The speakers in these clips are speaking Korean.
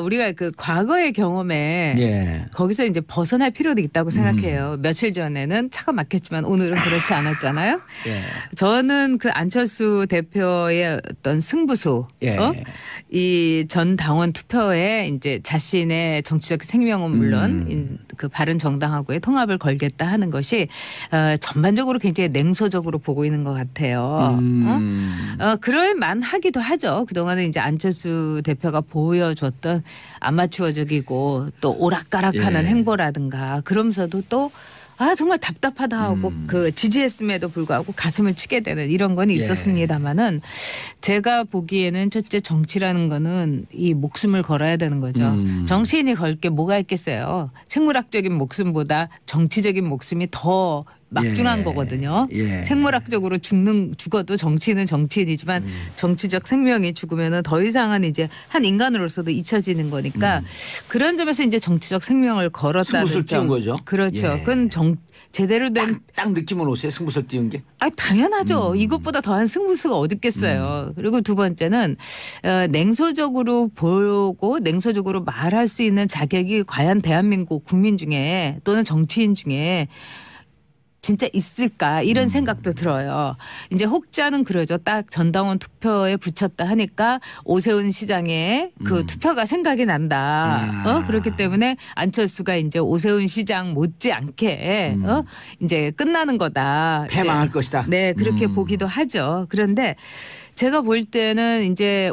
우리가 그 과거의 경험에 예. 거기서 이제 벗어날 필요도 있다고 생각해요. 며칠 전에는 차가 막혔지만 오늘은 그렇지 않았잖아요. 예. 저는 그 안철수 대표의 어떤 승부수, 예. 이 전 당원 투표에 이제 자신의 정치적 생명은 물론 그 바른 정당하고의 통합을 걸겠다 하는 것이 전반적으로 굉장히 냉소적으로 보고 있는 것 같아요. 그럴 만하기도 하죠. 그동안은 이제 안철수 대표가 보여줬던 아마추어적이고 또 오락가락하는 예. 행보라든가 그러면서도 또 정말 답답하다 하고 그 지지했음에도 불구하고 가슴을 치게 되는 이런 건 있었습니다마는 제가 보기에는 첫째 정치라는 거는 이 목숨을 걸어야 되는 거죠. 정치인이 걸 게 뭐가 있겠어요. 생물학적인 목숨보다 정치적인 목숨이 더 막중한 거거든요. 생물학적으로 죽어도 정치인은 정치인이지만 정치적 생명이 죽으면은 더 이상은 이제 한 인간으로서도 잊혀지는 거니까 그런 점에서 이제 정치적 생명을 걸었다는 승부수를 띄운 거죠. 그렇죠. 그건 제대로 된 딱 느낌은 오세요. 승부수를 띄운 게. 당연하죠. 이것보다 더한 승부수가 어디 있겠어요. 그리고 두 번째는 냉소적으로 보고 냉소적으로 말할 수 있는 자격이 과연 대한민국 국민 중에 또는 정치인 중에 진짜 있을까 이런 생각도 들어요. 이제 혹자는 그러죠. 딱 전당원 투표에 붙였다 하니까 오세훈 시장의 그 투표가 생각이 난다. 그렇기 때문에 안철수가 이제 오세훈 시장 못지않게 이제 끝나는 거다. 패망할 것이다. 네, 그렇게 보기도 하죠. 그런데 제가 볼 때는 이제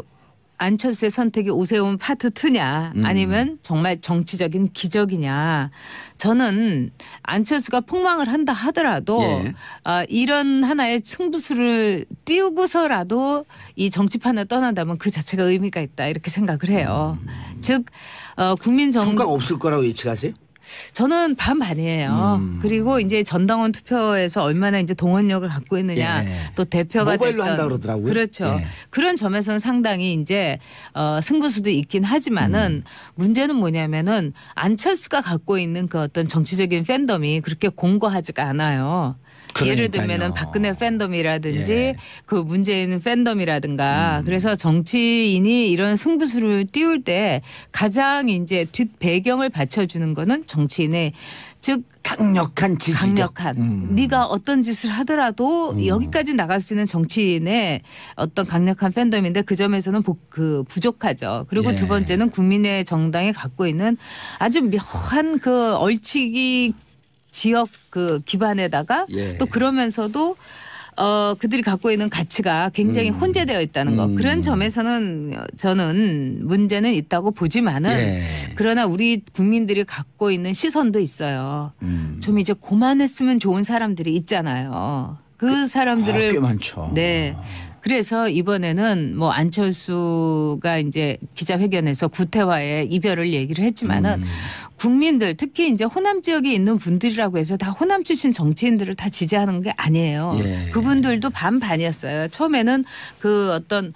안철수의 선택이 오세훈 파트 2냐 아니면 정말 정치적인 기적이냐. 저는 안철수가 폭망을 한다 하더라도 이런 하나의 승부수를 띄우고서라도 이 정치판을 떠난다면 그 자체가 의미가 있다 이렇게 생각을 해요. 즉 성과가 없을 거라고 예측하세요? 저는 반반이에요. 그리고 이제 전당원 투표에서 얼마나 이제 동원력을 갖고 있느냐, 또 대표가 모바일로 됐던 한다 그러더라고요. 그렇죠. 그런 점에서는 상당히 이제 승부수도 있긴 하지만은 문제는 뭐냐면은 안철수가 갖고 있는 그 어떤 정치적인 팬덤이 그렇게 공고하지가 않아요. 예를 들면은 박근혜 팬덤이라든지 그 문재인 팬덤이라든가 그래서 정치인이 이런 승부수를 띄울 때 가장 이제 뒷 배경을 받쳐주는 거는 정치인의 즉 강력한 지지력. 네가 어떤 짓을 하더라도 여기까지 나갈 수 있는 정치인의 어떤 강력한 팬덤인데 그 점에서는 부족하죠. 그리고 두 번째는 국민의 정당이 갖고 있는 아주 묘한 그 얼치기 지역 그 기반에다가 또 그러면서도 그들이 갖고 있는 가치가 굉장히 혼재되어 있다는 것. 그런 점에서는 저는 문제는 있다고 보지만은 그러나 우리 국민들이 갖고 있는 시선도 있어요. 좀 이제 고만했으면 좋은 사람들이 있잖아요. 그 사람들을 꽤 많죠. 네. 그래서 이번에는 뭐 안철수가 이제 기자회견에서 구태와의 이별을 얘기를 했지만은 국민들 특히 이제 호남 지역에 있는 분들이라고 해서 다 호남 출신 정치인들을 다 지지하는 게 아니에요. 그분들도 반반이었어요. 처음에는 그 어떤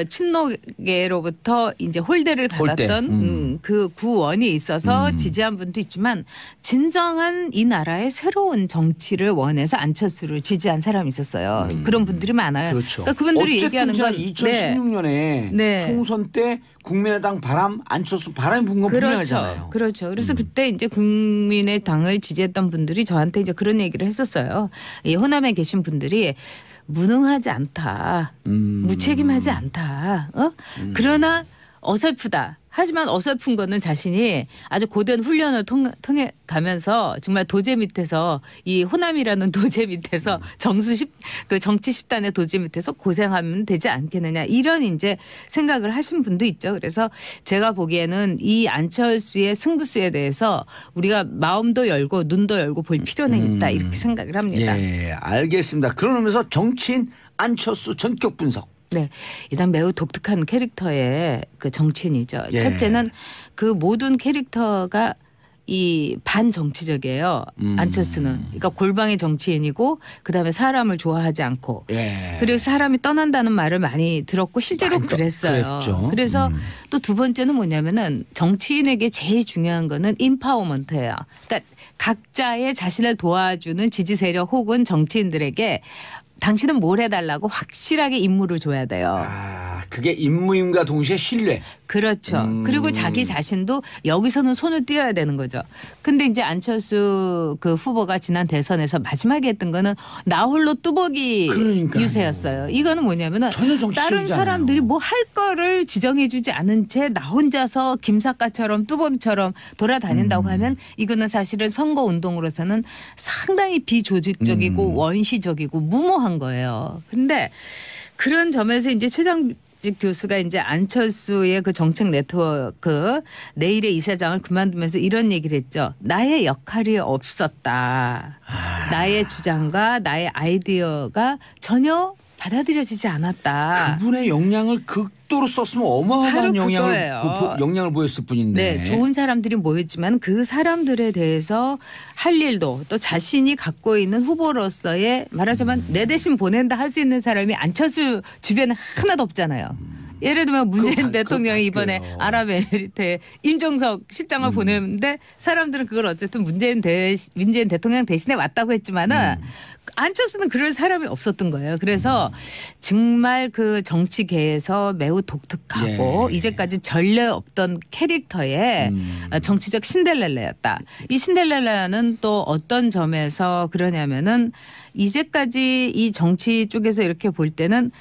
친노계로부터 이제 홀대를 받았던 그 구원이 있어서 지지한 분도 있지만 진정한 이 나라의 새로운 정치를 원해서 안철수를 지지한 사람이 있었어요. 그런 분들이 많아요. 그렇죠. 그러니까 그분들이 얘기하는 건 2016년에 총선 때 국민의당 바람 안철수 바람이 분 건 분명하잖아요. 그렇죠. 그래서 그때 이제 국민의당을 지지했던 분들이 저한테 이제 그런 얘기를 했었어요. 이 호남에 계신 분들이 무능하지 않다. 무책임하지 않다. 그러나 어설프다. 하지만 어설픈 거는 자신이 아주 고된 훈련을 통해 가면서 정말 도제 밑에서 이 호남이라는 도제 밑에서 그 정치 집단의 도제 밑에서 고생하면 되지 않겠느냐 이런 이제 생각을 하신 분도 있죠. 그래서 제가 보기에는 이 안철수의 승부수에 대해서 우리가 마음도 열고 눈도 열고 볼 필요는 있다 이렇게 생각을 합니다. 예, 알겠습니다. 그런 의미에서 정치인 안철수 전격 분석. 네. 일단 매우 독특한 캐릭터의 그 정치인이죠. 첫째는 그 모든 캐릭터가 이 반정치적이에요. 안철수는. 그러니까 골방의 정치인이고 그다음에 사람을 좋아하지 않고 그리고 사람이 떠난다는 말을 많이 들었고 실제로 그랬어요. 그래서 또 두 번째는 뭐냐면은 정치인에게 제일 중요한 거는 인파워먼트예요. 그러니까 각자의 자신을 도와주는 지지 세력 혹은 정치인들에게 당신은 뭘 해달라고 확실하게 임무를 줘야 돼요. 그게 임무임과 동시에 신뢰. 그렇죠. 그리고 자기 자신도 여기서는 손을 띄어야 되는 거죠. 근데 이제 안철수 그 후보가 지난 대선에서 마지막에 했던 거는 나 홀로 뚜벅이 그러니까요. 유세였어요. 이거는 뭐냐면은 다른 사람들이 뭐 할 거를 지정해 주지 않은 채 나 혼자서 김삿갓처럼 뚜벅이처럼 돌아다닌다고 하면 이거는 사실은 선거 운동으로서는 상당히 비조직적이고 원시적이고 무모한 거예요. 근데 그런 점에서 이제 최장직 교수가 이제 안철수의 그 정책 네트워크 내일의 이사장을 그만두면서 이런 얘기를 했죠. 나의 역할이 없었다. 나의 주장과 나의 아이디어가 전혀 받아들여지지 않았다. 그분의 역량을 극도로 썼으면 어마어마한 역량을 보였을 뿐인데. 네, 좋은 사람들이 모였지만 그 사람들에 대해서 할 일도 또 자신이 갖고 있는 후보로서의 말하자면 내 대신 보낸다 할 수 있는 사람이 안철수 주변에 하나도 없잖아요. 예를 들면 문재인 대통령이 이번에 아랍에미리트에 임종석 실장을 보냈는데 사람들은 그걸 어쨌든 문재인 대통령 대신에 왔다고 했지만은 안철수는 그럴 사람이 없었던 거예요. 그래서 정말 그 정치계에서 매우 독특하고 이제까지 전례 없던 캐릭터의 정치적 신데렐라였다. 이 신데렐라는 또 어떤 점에서 그러냐면은 이제까지 이 정치 쪽에서 이렇게 볼 때는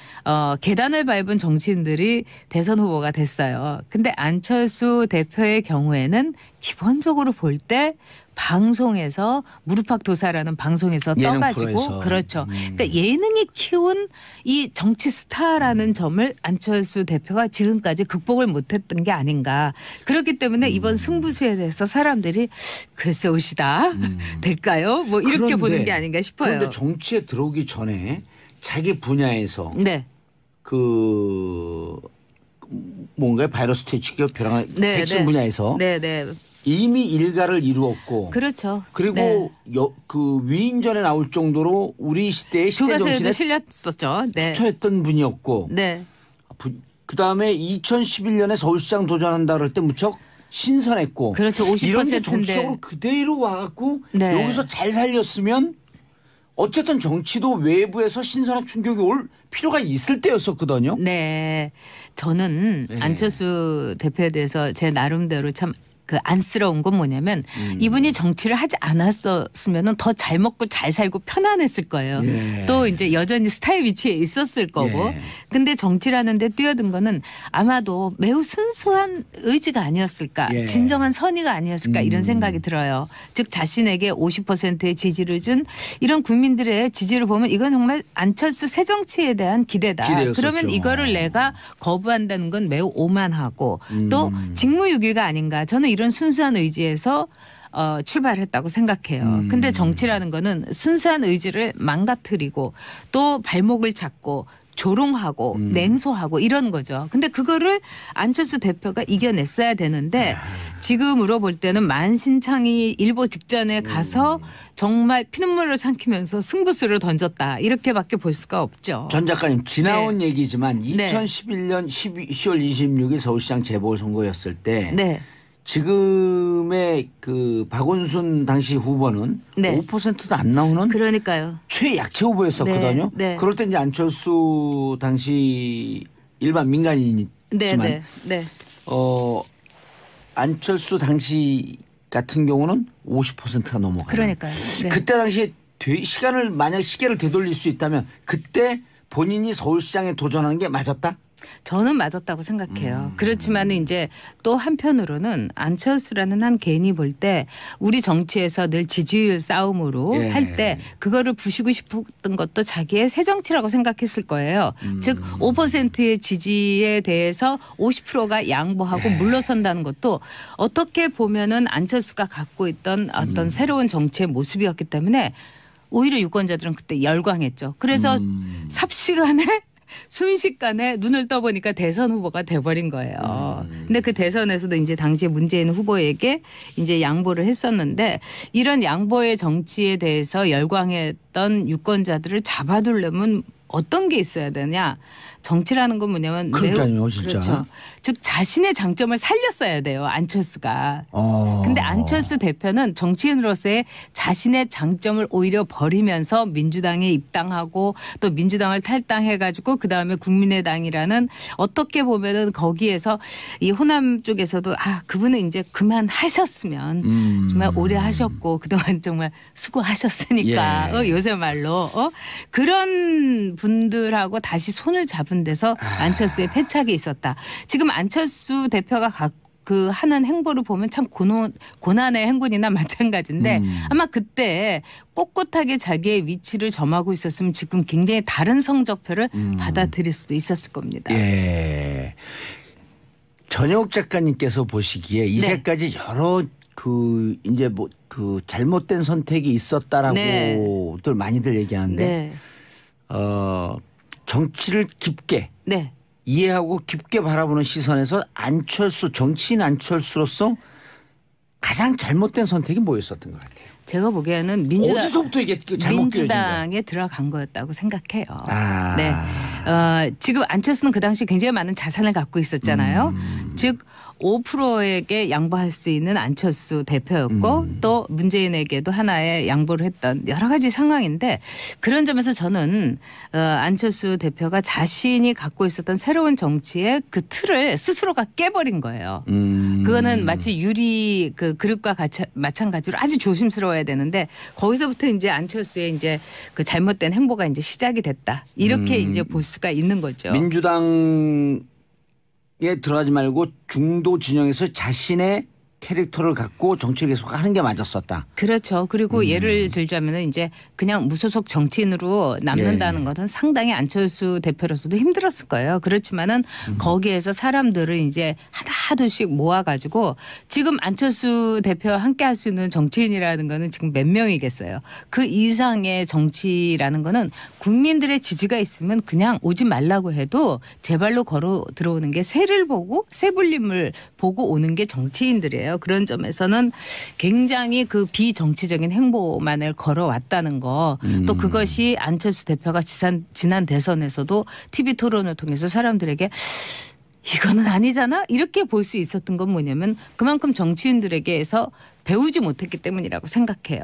계단을 밟은 정치인들이 대선 후보가 됐어요. 근데 안철수 대표의 경우에는 기본적으로 볼 때 방송에서 무릎팍도사라는 방송에서 떠가지고 그렇죠. 그러니까 예능이 키운 이 정치 스타라는 점을 안철수 대표가 지금까지 극복을 못했던 게 아닌가. 그렇기 때문에 이번 승부수에 대해서 사람들이 글쎄 오시다 될까요? 뭐 이렇게 보는 게 아닌가 싶어요. 그런데 정치에 들어오기 전에 자기 분야에서 그 뭔가 바이러스 퇴치기 벼랑 백신 분야에서 이미 일가를 이루었고, 그렇죠. 그리고 그 위인전에 나올 정도로 우리 시대의 시대 정신에 실렸었죠. 투철했던 분이었고, 그 다음에 2011년에 서울시장 도전한다 그럴 때 무척 신선했고, 그렇죠. 50%인데 이런 게 정치적으로 그대로 와갖고 여기서 잘 살렸으면 어쨌든 정치도 외부에서 신선한 충격이 올 필요가 있을 때였었거든요. 네, 저는 안철수 대표에 대해서 제 나름대로 참 그 안쓰러운 건 뭐냐면 이분이 정치를 하지 않았었으면 더 잘 먹고 잘 살고 편안했을 거예요. 또 이제 여전히 스타의 위치에 있었을 거고. 근데 정치라는 데 뛰어든 거는 아마도 매우 순수한 의지가 아니었을까. 진정한 선의가 아니었을까 이런 생각이 들어요. 즉 자신에게 50%의 지지를 준 이런 국민들의 지지를 보면 이건 정말 안철수 새 정치에 대한 기대다. 그러면 이거를 내가 거부한다는 건 매우 오만하고 또 직무유기가 아닌가. 저는 이런 순수한 의지에서 출발했다고 생각해요. 근데 정치라는 거는 순수한 의지를 망가뜨리고 또 발목을 잡고 조롱하고 냉소하고 이런 거죠. 근데 그거를 안철수 대표가 이겨냈어야 되는데 지금으로 볼 때는 만신창이 일보 직전에 가서 정말 피눈물을 삼키면서 승부수를 던졌다. 이렇게밖에 볼 수가 없죠. 전 작가님 지나온 얘기지만 2011년 10월 26일 서울시장 재보궐선거였을 때 지금의 그 박원순 당시 후보는 5%도 안 나오는 그러니까요. 최약체 후보였었거든요. 그럴 때 이제 안철수 당시 일반 민간인이지만 안철수 당시 같은 경우는 50%가 넘어가요. 그러니까요. 그때 당시에 만약 시계를 되돌릴 수 있다면 그때 본인이 서울시장에 도전하는 게 맞았다? 저는 맞았다고 생각해요. 그렇지만 이제 또 한편으로는 안철수라는 한 개인이 볼 때 우리 정치에서 늘 지지율 싸움으로 할 때 그거를 부수고 싶었던 것도 자기의 새 정치라고 생각했을 거예요. 즉 5%의 지지에 대해서 50%가 양보하고 물러선다는 것도 어떻게 보면은 안철수가 갖고 있던 어떤 새로운 정치의 모습이었기 때문에 오히려 유권자들은 그때 열광했죠. 그래서 삽시간에 순식간에 눈을 떠보니까 대선 후보가 돼버린 거예요. 근데 그 대선에서도 이제 당시에 문재인 후보에게 이제 양보를 했었는데 이런 양보의 정치에 대해서 열광했던 유권자들을 잡아두려면 어떤 게 있어야 되냐. 정치라는 건 뭐냐면 그러니까요, 진짜. 그렇죠. 즉 자신의 장점을 살렸어야 돼요. 안철수가. 근데 안철수 대표는 정치인으로서의 자신의 장점을 오히려 버리면서 민주당에 입당하고 또 민주당을 탈당해가지고 그다음에 국민의당이라는 어떻게 보면은 거기에서 이 호남 쪽에서도 그분은 이제 그만하셨으면 정말 오래 하셨고 그동안 정말 수고하셨으니까 요새 말로 그런 분들하고 다시 손을 잡은 데서 안철수의 패착이 있었다. 지금 안철수 대표가 하는 행보를 보면 참 고난의 행군이나 마찬가지인데 아마 그때 꼿꼿하게 자기의 위치를 점하고 있었으면 지금 굉장히 다른 성적표를 받아들일 수도 있었을 겁니다. 예. 전혜옥 작가님께서 보시기에 이제까지 여러 이제 잘못된 선택이 있었다라고들 많이들 얘기하는데 정치를 깊게 이해하고 깊게 바라보는 시선에서 정치인 안철수로서 가장 잘못된 선택이 뭐였었던 것 같아요? 제가 보기에는 어디서부터 이게 잘못 민주당에 들어간 거였다고 생각해요. 네. 지금 안철수는 그 당시 굉장히 많은 자산을 갖고 있었잖아요. 즉 5%에게 양보할 수 있는 안철수 대표였고 또 문재인에게도 하나의 양보를 했던 여러 가지 상황인데 그런 점에서 저는 안철수 대표가 자신이 갖고 있었던 새로운 정치의 그 틀을 스스로가 깨버린 거예요. 그거는 마치 유리 그릇과 마찬가지로 아주 조심스러워야 되는데 거기서부터 이제 안철수의 이제 그 잘못된 행보가 이제 시작이 됐다. 이렇게 이제 볼 수가 있는 거죠. 민주당 에 들어가지 말고 중도 진영에서 자신의 캐릭터를 갖고 정치를 계속 하는 게 맞았었다. 그렇죠. 그리고 예를 들자면 이제 그냥 무소속 정치인으로 남는다는 것은 상당히 안철수 대표로서도 힘들었을 거예요. 그렇지만은 거기에서 사람들을 이제 하나둘씩 모아가지고 지금 안철수 대표와 함께 할 수 있는 정치인이라는 거는 지금 몇 명이겠어요. 그 이상의 정치라는 거는 국민들의 지지가 있으면 그냥 오지 말라고 해도 제 발로 걸어 들어오는 게 새를 보고 새불림을 보고 오는 게 정치인들이에요. 그런 점에서는 굉장히 그 비정치적인 행보만을 걸어왔다는 거 또 그것이 안철수 대표가 지난 대선에서도 TV 토론을 통해서 사람들에게 이거는 아니잖아 이렇게 볼 수 있었던 건 뭐냐면 그만큼 정치인들에게서 배우지 못했기 때문이라고 생각해요.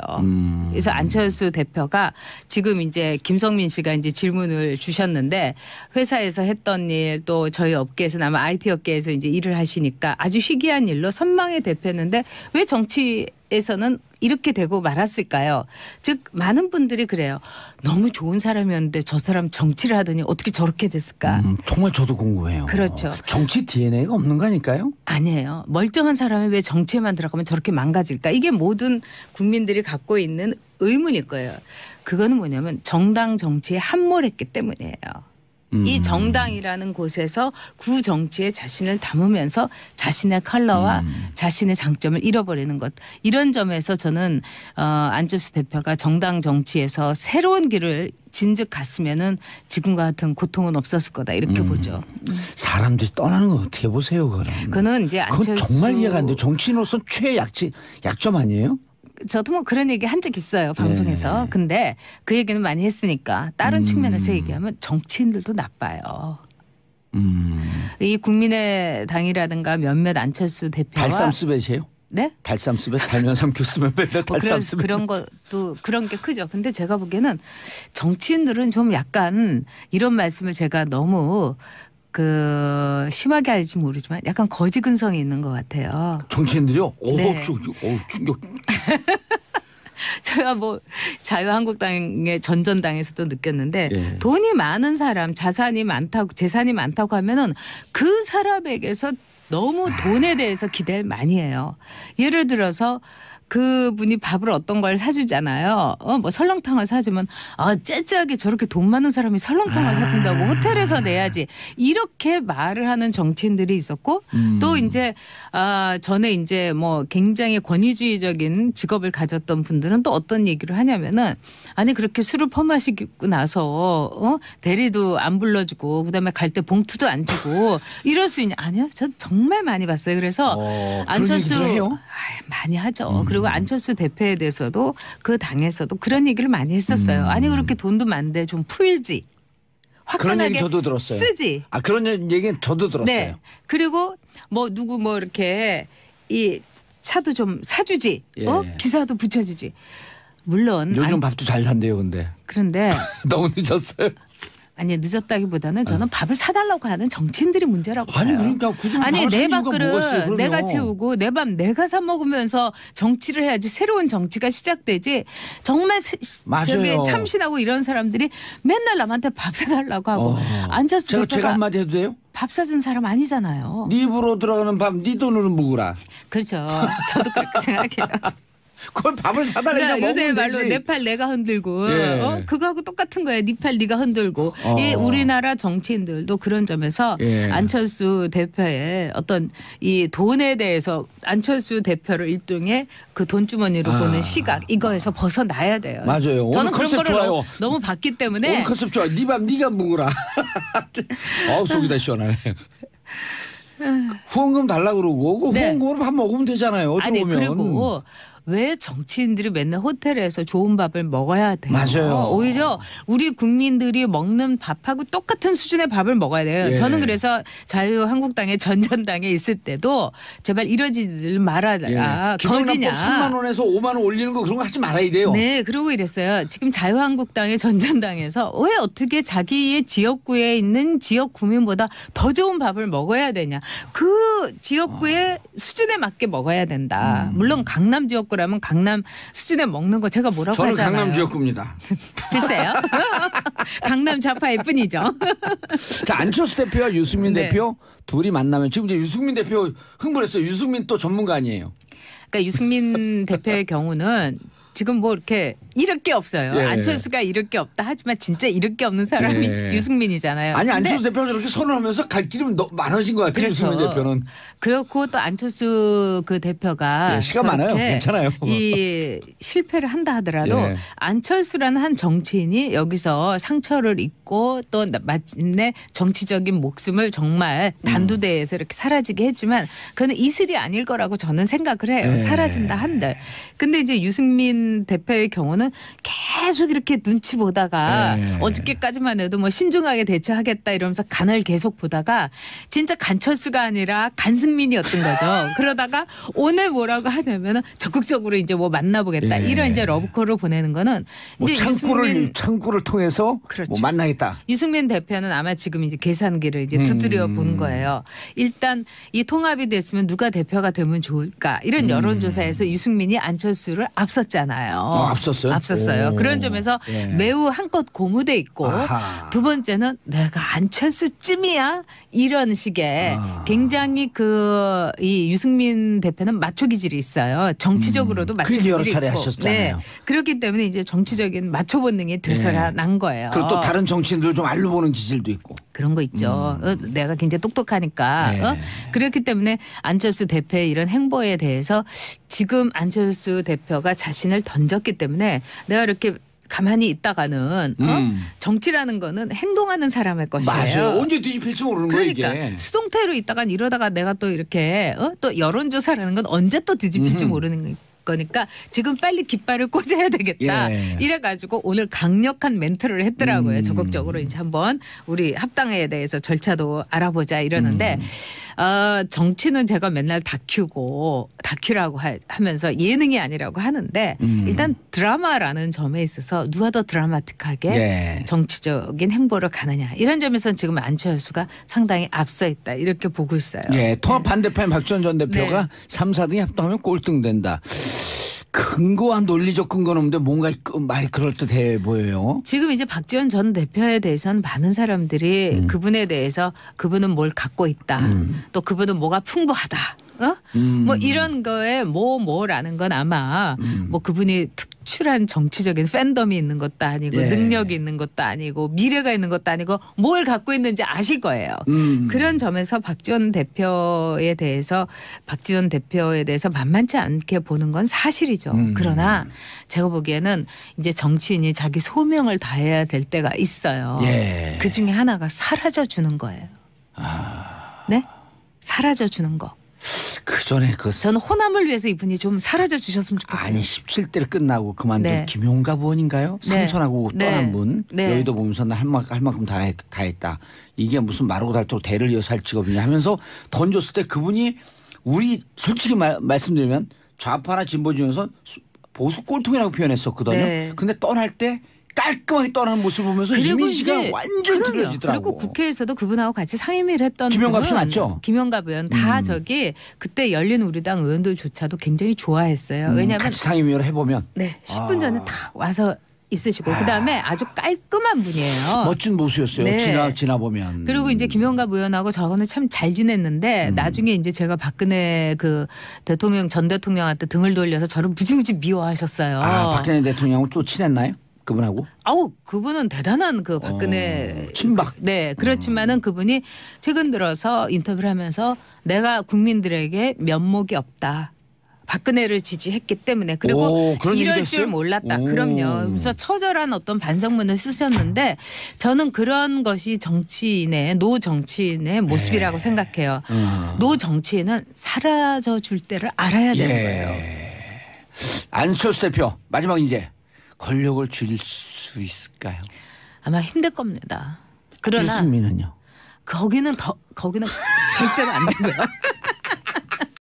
그래서 안철수 대표가 지금 이제 김성민 씨가 이제 질문을 주셨는데 회사에서 했던 일 또 저희 업계에서는 아마 IT 업계에서 이제 일을 하시니까 아주 희귀한 일로 선망의 대표였는데 왜 정치에서는 이렇게 되고 말았을까요? 즉 많은 분들이 그래요. 너무 좋은 사람이었는데 저 사람 정치를 하더니 어떻게 저렇게 됐을까? 정말 저도 궁금해요. 그렇죠. 정치 DNA가 없는 거 아닐까요? 아니에요. 멀쩡한 사람이 왜 정치에만 들어가면 저렇게 망가질까? 이게 모든 국민들이 갖고 있는 의문일 거예요. 그거는 뭐냐면 정당 정치에 함몰했기 때문이에요. 이 정당이라는 곳에서 구정치에 자신을 담으면서 자신의 컬러와 자신의 장점을 잃어버리는 것. 이런 점에서 저는 안철수 대표가 정당 정치에서 새로운 길을 진즉 갔으면은 지금과 같은 고통은 없었을 거다 이렇게 보죠. 사람들이 떠나는 건 어떻게 보세요, 그거는 이제 안철수. 그건 정말 이해가 안 돼요. 정치인으로서 약점 아니에요? 저도 뭐 그런 얘기 한 적 있어요 방송에서. 근데 그 얘기는 많이 했으니까 다른 측면에서 얘기하면 정치인들도 나빠요. 이 국민의당이라든가 몇몇 안철수 대표와 달쌈스벳이에요? 네? 달쌈스벳 달면 삼큐 쓰면 맨날 달쌈스벳. 그런 것도 그런 게 크죠. 근데 제가 보기에는 정치인들은 좀 약간 이런 말씀을 제가 너무 심하게 알지 모르지만 약간 거지 근성이 있는 것 같아요. 정치인들이요? 네. 충격. 제가 뭐 자유한국당의 전전당에서도 느꼈는데 돈이 많은 사람, 재산이 많다고 하면은 그 사람에게서 너무 돈에 대해서 기대를 많이 해요. 예를 들어서 그분이 밥을 어떤 걸 사주잖아요. 뭐 설렁탕을 사주면 째째하게 저렇게 돈 많은 사람이 설렁탕을 사준다고 호텔에서 내야지 이렇게 말을 하는 정치인들이 있었고 또 이제 전에 이제 뭐 굉장히 권위주의적인 직업을 가졌던 분들은 또 어떤 얘기를 하냐면은 아니 그렇게 술을 퍼마시고 나서 대리도 안 불러주고 그다음에 갈 때 봉투도 안 주고 이럴 수 있냐? 아니요, 저 정말 많이 봤어요. 그래서 안철수 많이 하죠. 그리고 안철수 대표에 대해서도 그 당에서도 그런 얘기를 많이 했었어요. 아니 그렇게 돈도 많은데 좀 풀지. 화끈하게 그런 얘기 저도 들었어요. 쓰지. 그런 얘기는 저도 들었어요. 네. 그리고 뭐 누구 뭐 이렇게 이 차도 좀 사주지. 예. 기사도 붙여주지. 물론 요즘 밥도 잘 산대요, 근데. 그런데 너무 늦었어요. 아니 늦었다기보다는 저는 밥을 사달라고 하는 정치인들이 문제라고 봐요. 아니 그러니까 굳이 아니 내 밥을 밥그릇 내가 채우고 내 밥 내가 사 먹으면서 정치를 해야지 새로운 정치가 시작되지. 정말 저기 참신하고 이런 사람들이 맨날 남한테 밥 사달라고 하고 앉아서 제가 한마디 해도 돼요? 밥 사준 사람 아니잖아요. 네 입으로 들어가는 밥 네 돈으로 먹으라. 그렇죠. 저도 그렇게 생각해요. 그걸 밥을 사달라 그냥 그러니까 요새 먹으면 말로 되지. 내 팔 내가 흔들고 예. 그거하고 똑같은 거예요. 네 팔 네가 흔들고. 이 우리나라 정치인들도 그런 점에서 안철수 대표의 어떤 이 돈에 대해서 안철수 대표를 일종의 그 돈주머니로 보는 시각 이거에서 벗어나야 돼요. 맞아요. 저는 오늘 그런 컨셉 거를 좋아요. 너무 봤기 때문에. 오늘 컨셉 좋아. 네 밥 네가 먹으라. 속이 다 시원하네. 후원금 달라 그러고 후원금으로 밥 먹으면 되잖아요. 어떻게 보면. 그리고 왜 정치인들이 맨날 호텔에서 좋은 밥을 먹어야 돼요? 맞아요. 오히려 우리 국민들이 먹는 밥하고 똑같은 수준의 밥을 먹어야 돼요. 저는 그래서 자유한국당의 전전당에 있을 때도 제발 이러지 말아라. 거지냐. 3만 원에서 5만 원 올리는 거 그런 거 하지 말아야 돼요. 네. 그러고 이랬어요. 지금 자유한국당의 전전당에서 왜 어떻게 자기의 지역구에 있는 지역 구민보다 더 좋은 밥을 먹어야 되냐. 그 지역구의 수준에 맞게 먹어야 된다. 물론 강남 지역구라면 강남 수준에 먹는 거 제가 뭐라고 저는 하잖아요. 강남 지역구입니다. 글쎄요. 강남 좌파일 뿐이죠. 자, 안철수 대표와 유승민 대표 둘이 만나면 지금 이제 유승민 대표 흥분했어요. 유승민 또 전문가 아니에요. 그러니까 유승민 대표의 경우는 지금 뭐 이렇게 잃을 게 없어요. 안철수가 잃을 게 없다 하지만 진짜 잃을 게 없는 사람이 유승민이잖아요. 아니 안철수 대표가 저렇게 선언하면서 갈 길이 많아진 것 같아요. 그렇죠. 유승민 대표는. 그렇고 또 안철수 그 대표가 시간 많아요. 괜찮아요. 이 실패를 한다 하더라도 안철수라는 한 정치인이 여기서 상처를 입고 또 마침내 정치적인 목숨을 정말 단두대에서 이렇게 사라지게 했지만 그는 이슬이 아닐 거라고 저는 생각을 해요. 사라진다 한들. 근데 이제 유승민 대표의 경우는 계속 이렇게 눈치 보다가 어저께까지만 해도 뭐 신중하게 대처하겠다 이러면서 간을 계속 보다가 진짜 간철수가 아니라 간승민이었던 거죠. 그러다가 오늘 뭐라고 하냐면은 적극적으로 이제 뭐 만나보겠다 이런 이제 러브콜을 보내는 거는 뭐 이제 창구를 통해서 그렇죠. 뭐 만나겠다. 유승민 대표는 아마 지금 이제 계산기를 이제 두드려 본 거예요. 일단 이 통합이 됐으면 누가 대표가 되면 좋을까 이런 여론조사에서 유승민이 안철수를 앞섰잖아요. 앞섰어요. 그런 점에서 매우 한껏 고무돼 있고 두 번째는 내가 안철수쯤이야 이런 식의 굉장히 이 유승민 대표는 마초 기질이 있어요. 정치적으로도 마초 기질이 여러 차례 있고. 하셨잖아요. 그렇기 때문에 이제 정치적인 마초 본능이 되살아난 거예요. 그리고 또 다른 정치인들 좀 알로 보는 기질도 있고. 그런 거 있죠. 내가 굉장히 똑똑하니까. 그렇기 때문에 안철수 대표의 이런 행보에 대해서 지금 안철수 대표가 자신을 던졌기 때문에 내가 이렇게 가만히 있다가는 정치라는 거는 행동하는 사람의 것이에요. 맞아요. 언제 뒤집힐지 모르는 거예요 이게. 그러니까 수동태로 있다가 이러다가 내가 또 이렇게 또 여론조사라는 건 언제 또 뒤집힐지 모르는 거니까 지금 빨리 깃발을 꽂아야 되겠다. 이래가지고 오늘 강력한 멘트를 했더라고요. 적극적으로 이제 한번 우리 합당에 대해서 절차도 알아보자 이러는데 정치는 제가 맨날 다큐라고 하면서 예능이 아니라고 하는데 일단 드라마라는 점에 있어서 누가 더 드라마틱하게 정치적인 행보를 가느냐 이런 점에서는 지금 안철수가 상당히 앞서 있다 이렇게 보고 있어요. 통합 반대파인 박지원 전 대표가 3, 4등이 합당하면 꼴등된다. 근거와 논리적 근거는 없는데 뭔가 많이 그럴듯해 보여요. 지금 이제 박지원 전 대표에 대해서는 많은 사람들이 그분에 대해서 그분은 뭘 갖고 있다. 또 그분은 뭐가 풍부하다. 뭐 이런 거에 뭐라는 건 아마 뭐 그분이 특출한 정치적인 팬덤이 있는 것도 아니고 능력이 있는 것도 아니고 미래가 있는 것도 아니고 뭘 갖고 있는지 아실 거예요. 그런 점에서 박지원 대표에 대해서 만만치 않게 보는 건 사실이죠. 그러나 제가 보기에는 이제 정치인이 자기 소명을 다해야 될 때가 있어요. 그중에 하나가 사라져 주는 거예요. 네? 사라져 주는 거. 그 전에 저는 호남을 위해서 이분이 좀 사라져 주셨으면 좋겠어요. 아니 17대를 끝나고 그만둔 네. 김용갑 의원인가요? 네. 삼선하고 떠난 분. 네. 여의도 보면서 나 할 만큼 다 했다. 이게 무슨 마르고 닳도록 대를 이어서 할 직업이냐 하면서 던졌을 때 그분이 우리 솔직히 말씀드리면 좌파나 진보 중에서 보수 꼴통이라고 표현했었거든요. 네. 근데 떠날 때 깔끔하게 떠나는 모습을 보면서 이미지가 완전히 틀려지더라고. 그리고 국회에서도 그분하고 같이 상임위를 했던 김용갑 씨 맞죠? 김용갑 의원 다 저기 그때 열린우리당 의원들조차도 굉장히 좋아했어요. 왜냐하면 같이 상임위를 해보면 10분 전에 딱 와서 있으시고 그다음에 아주 깔끔한 분이에요. 멋진 모습이었어요. 네. 지나 보면. 그리고 이제 김용갑 의원하고 저거는 참 잘 지냈는데 나중에 이제 제가 박근혜 그 대통령 전 대통령한테 등을 돌려서 저를 무지무지 미워하셨어요. 박근혜 대통령하고 또 친했나요? 그분하고? 그분은 대단한 그 박근혜 친박. 네, 그렇지만은 그분이 최근 들어서 인터뷰를 하면서 내가 국민들에게 면목이 없다. 박근혜를 지지했기 때문에 그리고 이럴 줄 몰랐다. 그럼요. 그래서 처절한 어떤 반성문을 쓰셨는데 저는 그런 것이 정치인의 노 정치인의 모습이라고 생각해요. 노 정치인은 사라져 줄 때를 알아야 되는 거예요. 안철수 대표 마지막 이제 권력을 줄일 수 있을까요? 아마 힘들 겁니다. 그러나 유승민은요? 거기는 절대로 안 되고요.